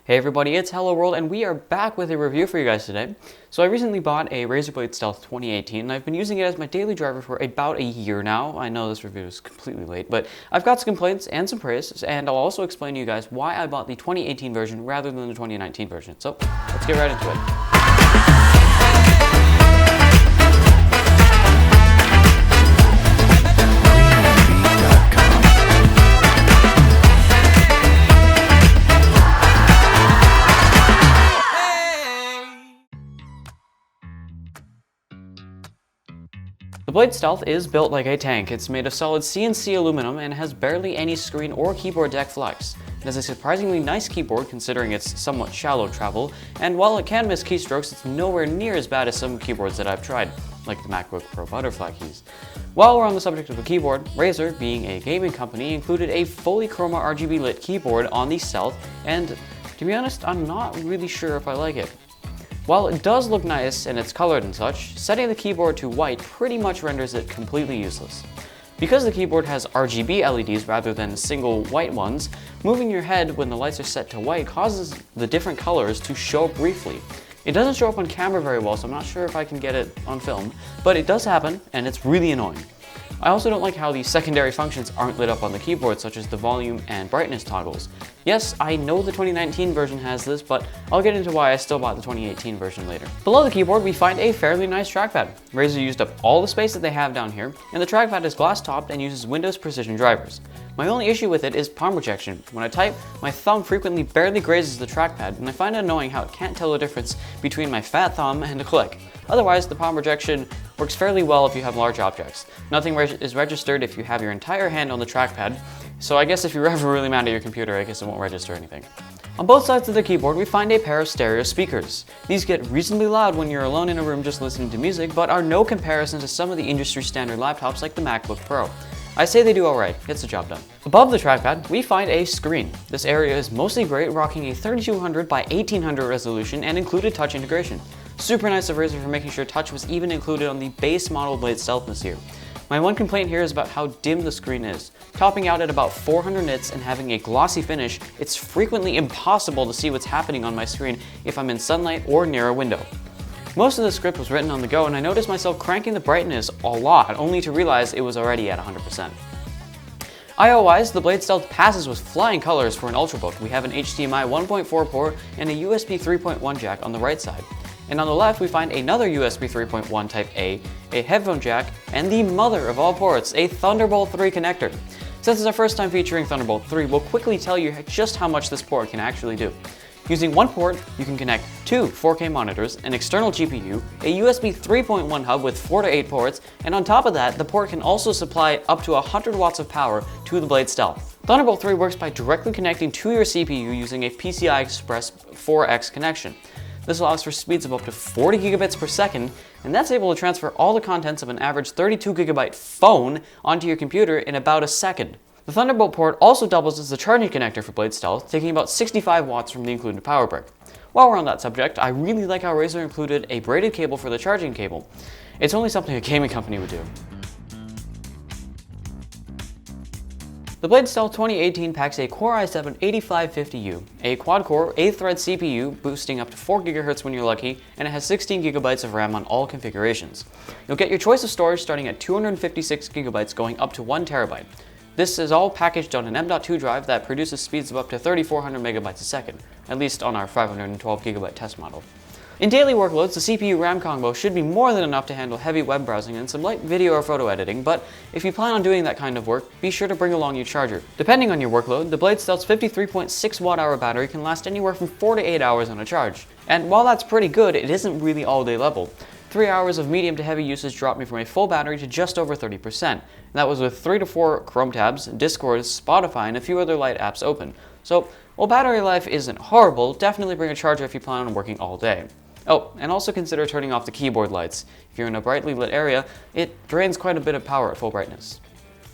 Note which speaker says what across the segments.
Speaker 1: Hey everybody, it's Hello World, and we are back with a review for you guys today. So I recently bought a Razer Blade Stealth 2018, and I've been using it as my daily driver for about a year now. I know this review is completely late, but I've got some complaints and some praise, and I'll also explain to you guys why I bought the 2018 version rather than the 2019 version. So let's get right into it. The Blade Stealth is built like a tank. It's made of solid CNC aluminum and has barely any screen or keyboard deck flex. It has a surprisingly nice keyboard considering its somewhat shallow travel, and while it can miss keystrokes, it's nowhere near as bad as some keyboards that I've tried, like the MacBook Pro butterfly keys. While we're on the subject of the keyboard, Razer, being a gaming company, included a fully chroma RGB lit keyboard on the Stealth, and to be honest, I'm not really sure if I like it. While it does look nice and it's colored and such, setting the keyboard to white pretty much renders it completely useless. Because the keyboard has RGB LEDs rather than single white ones, moving your head when the lights are set to white causes the different colors to show up briefly. It doesn't show up on camera very well, so I'm not sure if I can get it on film, but it does happen and it's really annoying. I also don't like how the secondary functions aren't lit up on the keyboard, such as the volume and brightness toggles. Yes, I know the 2019 version has this, but I'll get into why I still bought the 2018 version later. Below the keyboard, we find a fairly nice trackpad. Razer used up all the space that they have down here, and the trackpad is glass-topped and uses Windows Precision drivers. My only issue with it is palm rejection. When I type, my thumb frequently barely grazes the trackpad, and I find it annoying how it can't tell the difference between my fat thumb and a click. Otherwise, the palm rejection works fairly well if you have large objects. Nothing is registered if you have your entire hand on the trackpad, so I guess if you're ever really mad at your computer, I guess it won't register anything. On both sides of the keyboard, we find a pair of stereo speakers. These get reasonably loud when you're alone in a room just listening to music, but are no comparison to some of the industry standard laptops like the MacBook Pro. I say they do alright, gets the job done. Above the trackpad, we find a screen. This area is mostly great, rocking a 3200 by 1800 resolution and included touch integration. Super nice of Razer for making sure touch was even included on the base model Blade Stealth this year. My one complaint here is about how dim the screen is. Topping out at about 400 nits and having a glossy finish, it's frequently impossible to see what's happening on my screen if I'm in sunlight or near a window. Most of the script was written on the go, and I noticed myself cranking the brightness a lot, only to realize it was already at 100%. I/O-wise, the Blade Stealth passes with flying colors for an ultrabook. We have an HDMI 1.4 port and a USB 3.1 jack on the right side. And on the left, we find another USB 3.1 Type A headphone jack, and the mother of all ports, a Thunderbolt 3 connector. Since it's our first time featuring Thunderbolt 3, we'll quickly tell you just how much this port can actually do. Using one port, you can connect two 4K monitors, an external GPU, a USB 3.1 hub with 4 to 8 ports, and on top of that, the port can also supply up to 100 watts of power to the Blade Stealth. Thunderbolt 3 works by directly connecting to your CPU using a PCI Express 4X connection. This allows for speeds of up to 40 gigabits per second, and that's able to transfer all the contents of an average 32 gigabyte phone onto your computer in about a second. The Thunderbolt port also doubles as the charging connector for Blade Stealth, taking about 65 watts from the included power brick. While we're on that subject, I really like how Razer included a braided cable for the charging cable. It's only something a gaming company would do. The Blade Stealth 2018 packs a Core i7-8550U, a quad-core, 8-thread CPU boosting up to 4 GHz when you're lucky, and it has 16 GB of RAM on all configurations. You'll get your choice of storage starting at 256 GB going up to 1 TB. This is all packaged on an M.2 drive that produces speeds of up to 3400 MB a second, at least on our 512 GB test model. In daily workloads, the CPU-RAM combo should be more than enough to handle heavy web browsing and some light video or photo editing, but if you plan on doing that kind of work, be sure to bring along your charger. Depending on your workload, the Blade Stealth's 53.6 watt-hour battery can last anywhere from 4 to 8 hours on a charge. And while that's pretty good, it isn't really all-day level. 3 hours of medium to heavy usage dropped me from a full battery to just over 30%. And that was with 3 to 4 Chrome tabs, Discord, Spotify, and a few other light apps open. So, while battery life isn't horrible, definitely bring a charger if you plan on working all day. Oh, and also consider turning off the keyboard lights. If you're in a brightly lit area, it drains quite a bit of power at full brightness.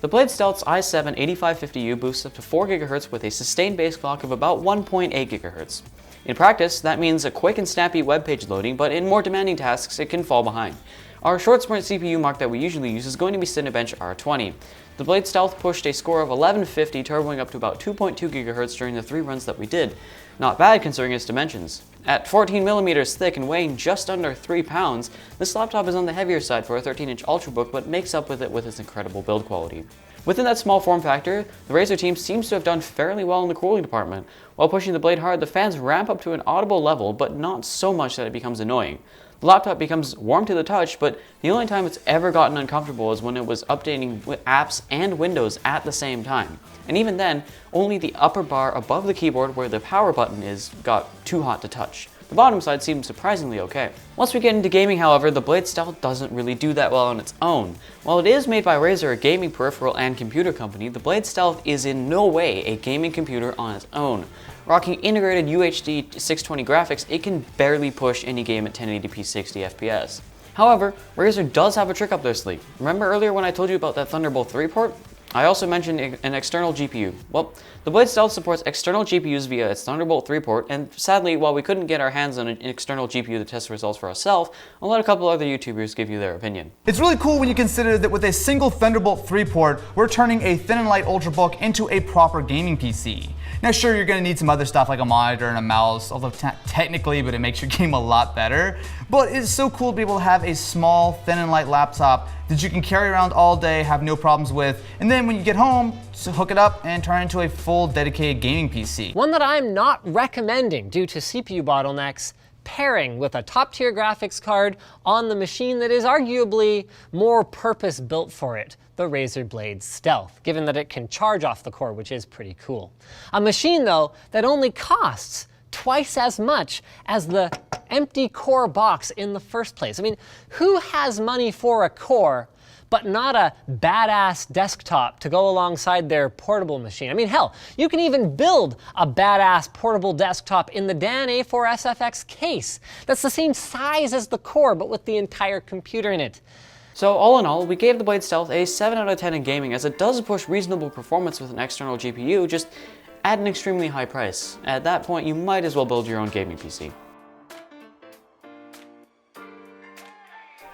Speaker 1: The Blade Stealth's i7-8550U boosts up to 4 GHz with a sustained base clock of about 1.8 GHz. In practice, that means a quick and snappy web page loading, but in more demanding tasks, it can fall behind. Our short sprint CPU mark that we usually use is going to be Cinebench R20. The Blade Stealth pushed a score of 1150, turboing up to about 2.2 GHz during the 3 runs that we did. Not bad considering its dimensions. At 14mm thick and weighing just under 3 pounds, this laptop is on the heavier side for a 13-inch ultrabook, but makes up with it with its incredible build quality. Within that small form factor, the Razer team seems to have done fairly well in the cooling department. While pushing the blade hard, the fans ramp up to an audible level, but not so much that it becomes annoying. The laptop becomes warm to the touch, but the only time it's ever gotten uncomfortable is when it was updating apps and Windows at the same time. And even then, only the upper bar above the keyboard where the power button is got too hot to touch. The bottom side seems surprisingly okay. Once we get into gaming, however, the Blade Stealth doesn't really do that well on its own. While it is made by Razer, a gaming peripheral and computer company, the Blade Stealth is in no way a gaming computer on its own. Rocking integrated UHD 620 graphics, it can barely push any game at 1080p 60 FPS. However, Razer does have a trick up their sleeve. Remember earlier when I told you about that Thunderbolt 3 port? I also mentioned an external GPU. Well, the Blade Stealth supports external GPUs via its Thunderbolt 3 port, and sadly, while we couldn't get our hands on an external GPU to test the results for ourselves, I'll let a couple other YouTubers give you their opinion.
Speaker 2: It's really cool when you consider that with a single Thunderbolt 3 port, we're turning a thin and light ultrabook into a proper gaming PC. Now sure, you're going to need some other stuff like a monitor and a mouse, although technically, but it makes your game a lot better. But it's so cool to be able to have a small, thin and light laptop that you can carry around all day, have no problems with, and then when you get home, just hook it up and turn it into a full dedicated gaming PC.
Speaker 3: One that I'm not recommending due to CPU bottlenecks, pairing with a top-tier graphics card on the machine that is arguably more purpose-built for it, the Razer Blade Stealth, given that it can charge off the core, which is pretty cool. A machine, though, that only costs twice as much as the empty core box in the first place. I mean, who has money for a core but not a badass desktop to go alongside their portable machine? I mean, hell, you can even build a badass portable desktop in the Dan A4 SFX case. That's the same size as the core, but with the entire computer in it.
Speaker 1: So all in all, we gave the Blade Stealth a 7 out of 10 in gaming, as it does push reasonable performance with an external GPU, just at an extremely high price. At that point, you might as well build your own gaming PC.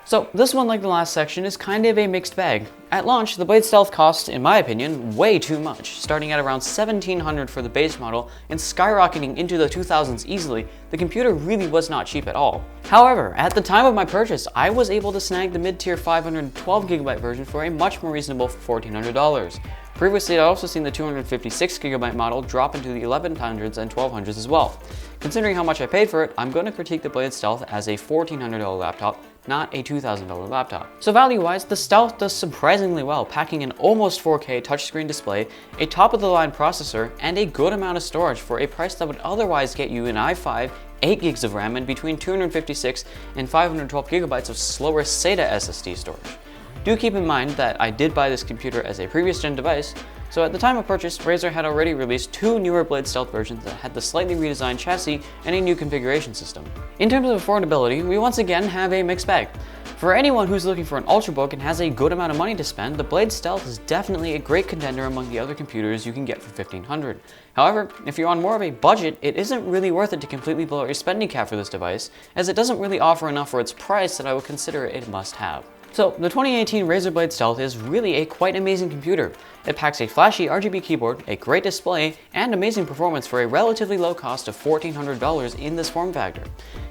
Speaker 1: So this one, like the last section, is kind of a mixed bag. At launch, the Blade Stealth cost, in my opinion, way too much. Starting at around $1,700 for the base model and skyrocketing into the 2000s easily, the computer really was not cheap at all. However, at the time of my purchase, I was able to snag the mid-tier 512GB version for a much more reasonable $1,400. Previously, I'd also seen the 256GB model drop into the 1100s and 1200s as well. Considering how much I paid for it, I'm going to critique the Blade Stealth as a $1,400 laptop, not a $2,000 laptop. So value-wise, the Stealth does surprisingly well, packing an almost 4K touchscreen display, a top-of-the-line processor, and a good amount of storage for a price that would otherwise get you an i5, 8 gigs of RAM, and between 256 and 512 gigabytes of slower SATA SSD storage. Do keep in mind that I did buy this computer as a previous gen device, so at the time of purchase, Razer had already released 2 newer Blade Stealth versions that had the slightly redesigned chassis and a new configuration system. In terms of affordability, we once again have a mixed bag. For anyone who's looking for an ultrabook and has a good amount of money to spend, the Blade Stealth is definitely a great contender among the other computers you can get for $1,500. However, if you're on more of a budget, it isn't really worth it to completely blow out your spending cap for this device, as it doesn't really offer enough for its price that I would consider it a must-have. So, the 2018 Razer Blade Stealth is really a quite amazing computer. It packs a flashy RGB keyboard, a great display, and amazing performance for a relatively low cost of $1,400 in this form factor.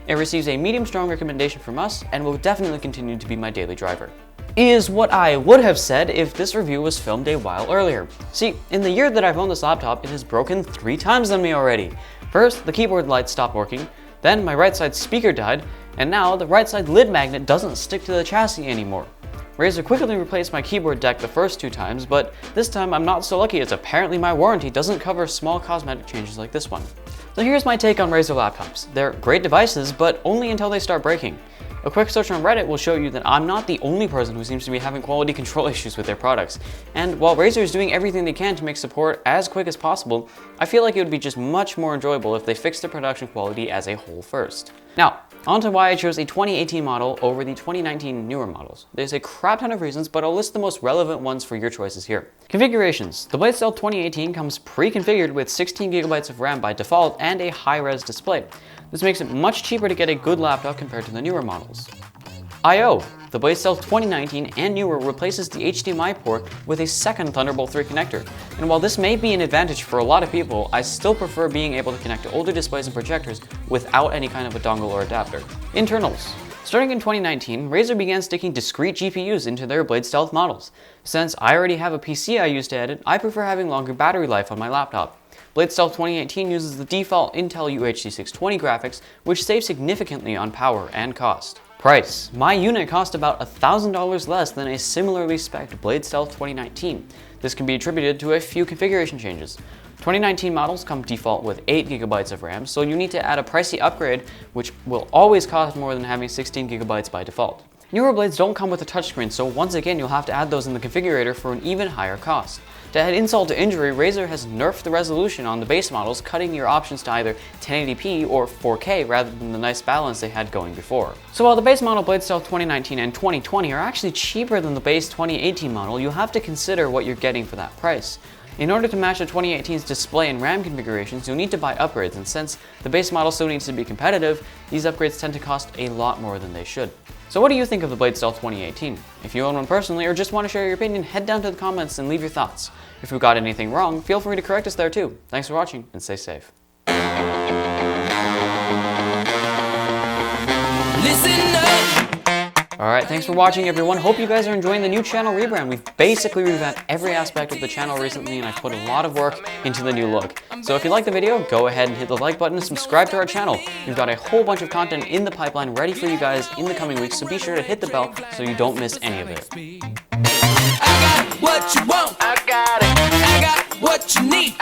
Speaker 1: It receives a medium strong recommendation from us, and will definitely continue to be my daily driver. Is what I would have said if this review was filmed a while earlier. See, in the year that I've owned this laptop, it has broken 3 times on me already. First, the keyboard light stopped working, then my right side speaker died, and now the right side lid magnet doesn't stick to the chassis anymore. Razer quickly replaced my keyboard deck the first 2 times, but this time I'm not so lucky as apparently my warranty doesn't cover small cosmetic changes like this one. So here's my take on Razer laptops. They're great devices, but only until they start breaking. A quick search on Reddit will show you that I'm not the only person who seems to be having quality control issues with their products. And while Razer is doing everything they can to make support as quick as possible, I feel like it would be just much more enjoyable if they fixed the production quality as a whole first. Now, on to why I chose a 2018 model over the 2019 newer models. There's a crap ton of reasons, but I'll list the most relevant ones for your choices here. Configurations. The Blade Stealth 2018 comes pre-configured with 16GB of RAM by default and a high-res display. This makes it much cheaper to get a good laptop compared to the newer models. I/O. The Blade Stealth 2019 and newer replaces the HDMI port with a second Thunderbolt 3 connector. And while this may be an advantage for a lot of people, I still prefer being able to connect to older displays and projectors without any kind of a dongle or adapter. Internals. Starting in 2019, Razer began sticking discrete GPUs into their Blade Stealth models. Since I already have a PC I use to edit, I prefer having longer battery life on my laptop. Blade Stealth 2018 uses the default Intel UHC 620 graphics, which saves significantly on power and cost. Price. My unit cost about $1,000 less than a similarly spec'd Blade Stealth 2019. This can be attributed to a few configuration changes. 2019 models come default with 8GB of RAM, so you need to add a pricey upgrade, which will always cost more than having 16GB by default. Newer blades don't come with a touchscreen, so once again you'll have to add those in the configurator for an even higher cost. To add insult to injury, Razer has nerfed the resolution on the base models, cutting your options to either 1080p or 4K rather than the nice balance they had going before. So while the base model Blade Stealth 2019 and 2020 are actually cheaper than the base 2018 model, you have to consider what you're getting for that price. In order to match the 2018's display and RAM configurations, you'll need to buy upgrades, and since the base model still needs to be competitive, these upgrades tend to cost a lot more than they should. So what do you think of the Blade Stealth 2018? If you own one personally or just want to share your opinion, head down to the comments and leave your thoughts. If we got anything wrong, feel free to correct us there too. Thanks for watching and stay safe.
Speaker 4: Listen up.
Speaker 1: Alright, thanks for watching everyone. Hope you guys are enjoying the new channel rebrand. We've basically revamped every aspect of the channel recently and I've put a lot of work into the new look. So if you like the video, go ahead and hit the like button and subscribe to our channel. We've got a whole bunch of content in the pipeline ready for you guys in the coming weeks, so be sure to hit the bell so you don't miss any of it.
Speaker 4: I got what you want. I got it. I got what you need.